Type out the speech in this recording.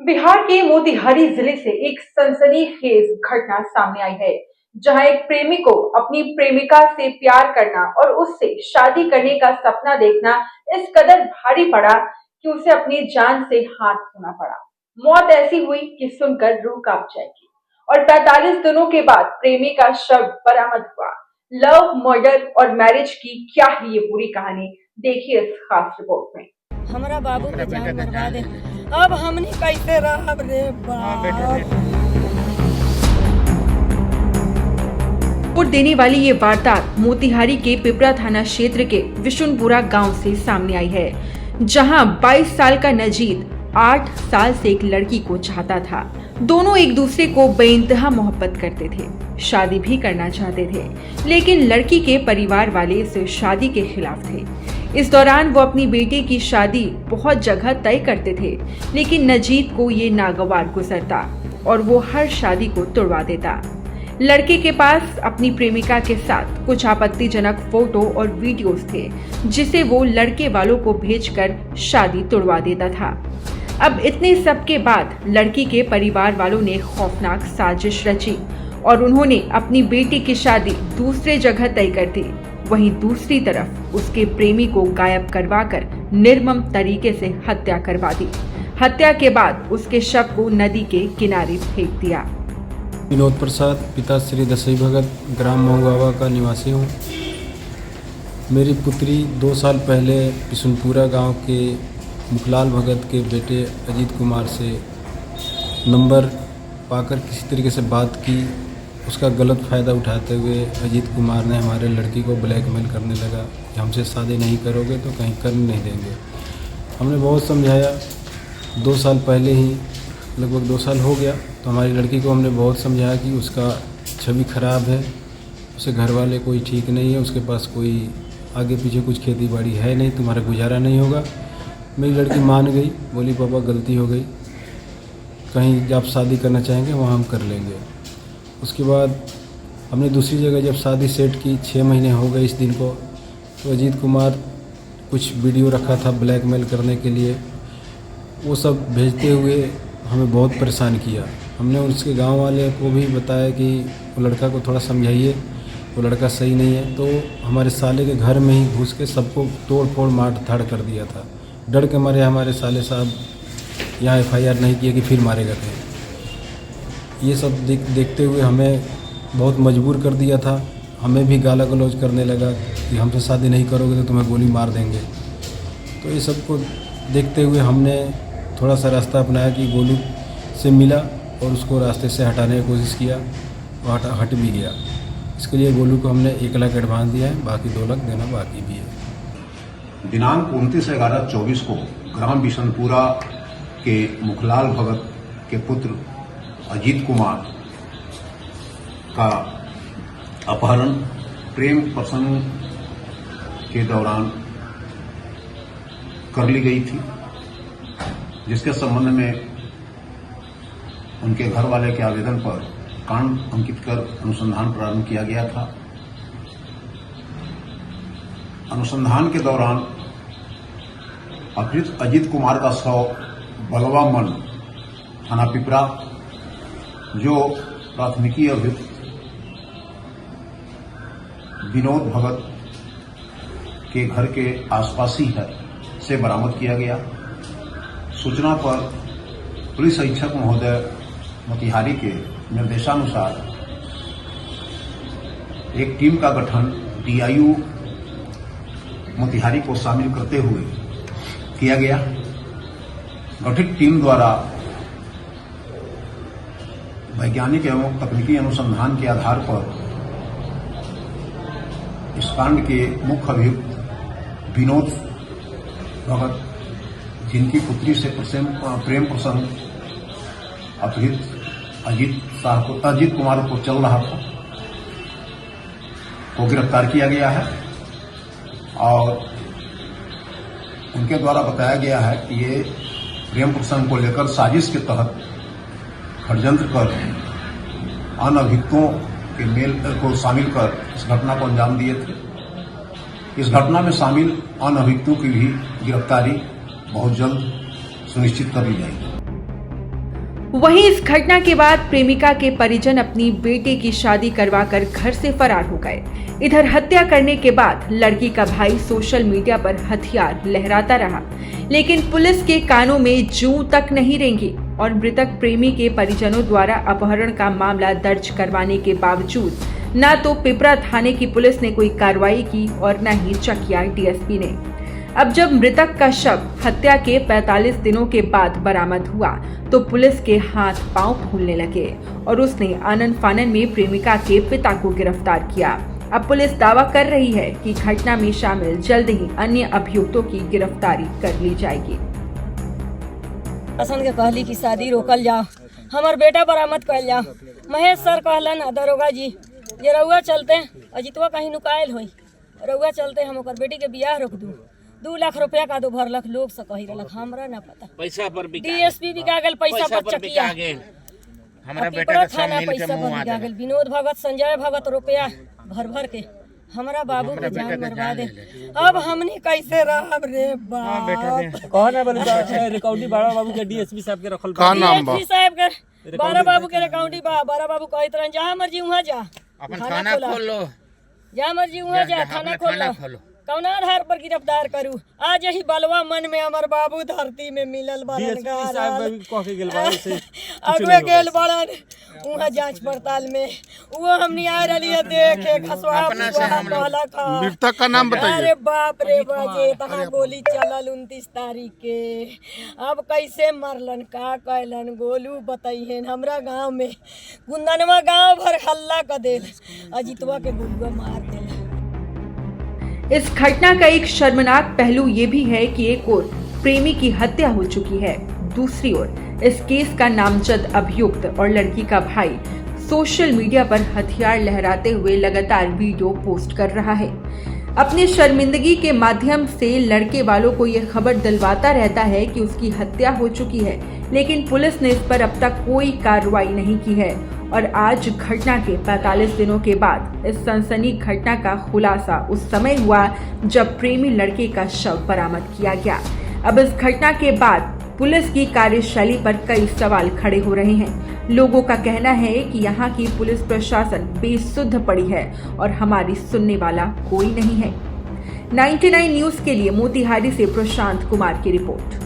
बिहार के मोतिहारी जिले से एक सनसनीखेज घटना सामने आई है, जहां एक प्रेमी को अपनी प्रेमिका से प्यार करना और उससे शादी करने का सपना देखना इस कदर भारी पड़ा कि उसे अपनी जान से हाथ धोना पड़ा। मौत ऐसी हुई कि सुनकर रूह कांप जाएगी। और 45 दिनों के बाद प्रेमी का शव बरामद हुआ। लव, मर्डर और मैरिज की क्या है ये पूरी कहानी, देखिए इस खास रिपोर्ट में। हमारा बाबू के जान मरवा दे, अब हमनी कैसे रहब रे बाप। रिपोर्ट देने वाली ये वारदात मोतिहारी के पिपरा थाना क्षेत्र के विशुनपुरा गांव से सामने आई है, जहां 22 साल का नजीद 8 साल से एक लड़की को चाहता था। दोनों एक दूसरे को बेइंतहा मोहब्बत करते थे, शादी भी करना चाहते थे, लेकिन लड़की के परिवार वाले इस शादी के खिलाफ थे। इस दौरान वो अपनी बेटी की शादी बहुत जगह तय करते थे, लेकिन नजीद को ये नागवार गुजरता और वो हर शादी को तोड़वा देता। लड़के के पास अपनी प्रेमिका के साथ कुछ आपत्तिजनक फोटो और वीडियोस थे, जिसे वो लड़के वालों को भेजकर शादी तोड़वा देता था। अब इतने सब के बाद लड़की के परिवार वालों ने खौफनाक साजिश रची और उन्होंने अपनी बेटी की शादी दूसरे जगह तय कर दी। वहीं दूसरी तरफ उसके प्रेमी को गायब करवाकर निर्मम तरीके से हत्या करवा दी। हत्या के बाद उसके शव को नदी के किनारे फेंक दिया। विनोद प्रसाद, पिता श्री दशई भगत, ग्राम मोंगावा का निवासी हूँ। मेरी पुत्री 2 साल पहले बिशुनपुरा गांव के मुखलाल भगत के बेटे अजीत कुमार से नंबर पाकर किसी तरीके से बात की। उसका गलत फ़ायदा उठाते हुए अजीत कुमार ने हमारे लड़की को ब्लैकमेल करने लगा कि हमसे शादी नहीं करोगे तो कहीं करने नहीं देंगे। हमने बहुत समझाया। 2 साल पहले ही, लगभग 2 साल हो गया, तो हमारी लड़की को हमने बहुत समझाया कि उसका छवि खराब है, उसे घर वाले कोई ठीक नहीं है, उसके पास कोई आगे पीछे कुछ खेती बाड़ी है नहीं, तुम्हारा गुजारा नहीं होगा। मेरी लड़की मान गई, बोली पापा गलती हो गई, कहीं आप शादी करना चाहेंगे वहाँ हम कर लेंगे। उसके बाद हमने दूसरी जगह जब शादी सेट की, 6 महीने हो गए इस दिन को, तो अजीत कुमार कुछ वीडियो रखा था ब्लैकमेल करने के लिए, वो सब भेजते हुए हमें बहुत परेशान किया। हमने उसके गांव वाले को भी बताया कि वो लड़का को थोड़ा समझाइए, वो लड़का सही नहीं है। तो हमारे साले के घर में ही घुस के सबको तोड़ फोड़ मार धाड़ कर दिया था। डर के मारे हमारे साले साहब यहाँ FIR नहीं किए कि फिर मारेगा कहीं। ये सब देखते हुए हमें बहुत मजबूर कर दिया था। हमें भी गाला गलौज करने लगा कि हमसे शादी नहीं करोगे तो तुम्हें गोली मार देंगे। तो ये सब को देखते हुए हमने थोड़ा सा रास्ता अपनाया कि गोलू से मिला और उसको रास्ते से हटाने की कोशिश किया, वो हट भी गया। इसके लिए गोलू को हमने 1 लाख एडवांस दिया है, बाकी 2 लाख देना बाकी भी है। दिनांक 29/11/24 को ग्राम बिशनपुरा के मुखलाल भगत के पुत्र अजीत कुमार का अपहरण प्रेम प्रसंग के दौरान कर ली गई थी, जिसके संबंध में उनके घर वाले के आवेदन पर कांड अंकित कर अनुसंधान प्रारंभ किया गया था। अनुसंधान के दौरान अपहृत अजीत कुमार का शव बलवा मन थाना पिपरा, जो प्राथमिकी अभियुक्त विनोद भगत के घर के आसपास ही है, से बरामद किया गया। सूचना पर पुलिस अधीक्षक महोदय मोतिहारी के निर्देशानुसार एक टीम का गठन DIU मोतिहारी को शामिल करते हुए किया गया। गठित टीम द्वारा वैज्ञानिक एवं तकनीकी अनुसंधान के आधार पर इस कांड के मुख्य अभियुक्त विनोद भगत, जिनकी पुत्री से प्रेम प्रसंग अपहृत अजीत कुमार को चल रहा था, को गिरफ्तार किया गया है और उनके द्वारा बताया गया है कि ये प्रेम प्रसंग को लेकर साजिश के तहत षड्यंत्र कर अन्य अभियुक्तों के मेल को शामिल कर इस घटना को अंजाम दिए थे। इस घटना में शामिल अन्य अभियुक्तों की भी गिरफ्तारी बहुत जल्द सुनिश्चित कर ली जाएगी। वहीं इस घटना के बाद प्रेमिका के परिजन अपनी बेटे की शादी करवाकर घर से फरार हो गए। इधर हत्या करने के बाद लड़की का भाई सोशल मीडिया पर हथियार लहराता रहा, लेकिन पुलिस के कानों में जूं तक नहीं रेंगी और मृतक प्रेमी के परिजनों द्वारा अपहरण का मामला दर्ज करवाने के बावजूद न तो पिपरा थाने की पुलिस ने कोई कार्रवाई की और न ही चकिया डीएसपी ने। अब जब मृतक का शव हत्या के 45 दिनों के बाद बरामद हुआ तो पुलिस के हाथ पांव फूलने लगे और उसने आनन फानन में प्रेमिका के पिता को गिरफ्तार किया। अब पुलिस दावा कर रही है कि घटना में शामिल जल्द ही अन्य अभियुक्तों की गिरफ्तारी कर ली जाएगी। असन के कहली कि शादी रोकल जाओ, हमार बेटा बरामद कर जाओ। महेश सर कहलन दरोगा जी ये रउआ चलते अजितवा कहीं नुकायल होई, रउआ चलते हम ओकर बेटी के बियाह रोक दू। 2 लाख रुपया का दो भरलक लोग से कही रहलक, हमरा ना पता। पैसा पर डीएसपी बिका गेल, पैसा पर चकिया हमरा बेटा के सब मिल के मुंह बिका गेल। विनोद भगत, संजय भगत रुपया भर भर के हमरा बाबू के जान मरवा दे। अब हमनी कैसे रहब रे बाप। कौन है रिकॉर्डिंग बाड़ा बाबू के डीएसपी साहब के रखल का नाम बा? डीएसपी साहब के बारा बाबू के रिकॉर्डिंग बा। बारा बाबू कहत रहन जहां मर्जी वहां जा, अपन थाना खोल लो, जहां मर्जी वहां जा, थाना खोल लो। कौना आधार पर गिरफ्तार करू? आज ही बलवा मन में हमर बाबू धरती में मिलल बारन अगुए गेल बारन वहाँ जांच पड़ताल में वो हमनी आ रही है देखे खसवा मृतक का नाम बताइए। अरे बाप रे बाजे तहाँ गोली चलल 29 तारीख के। अब कैसे मरलन का कहलन गोलू बताइए। हमरा गांव में गुंदनवा गांव भर हल्ला कर देल, अजितवा के गुलुआ मार देल। इस घटना का एक शर्मनाक पहलू ये भी है कि एक ओर प्रेमी की हत्या हो चुकी है, दूसरी ओर इस केस का नामजद अभियुक्त और लड़की का भाई सोशल मीडिया पर हथियार लहराते हुए लगातार वीडियो पोस्ट कर रहा है। अपनी शर्मिंदगी के माध्यम से लड़के वालों को यह खबर दिलवाता रहता है कि उसकी हत्या हो चुकी है, लेकिन पुलिस ने इस पर अब तक कोई कार्रवाई नहीं की है। और आज घटना के 45 दिनों के बाद इस सनसनी घटना का खुलासा उस समय हुआ जब प्रेमी लड़के का शव बरामद किया गया। अब इस घटना के बाद पुलिस की कार्यशैली पर कई सवाल खड़े हो रहे हैं। लोगों का कहना है कि यहाँ की पुलिस प्रशासन बेसुध पड़ी है और हमारी सुनने वाला कोई नहीं है। 99 न्यूज के लिए मोतिहारी से प्रशांत कुमार की रिपोर्ट।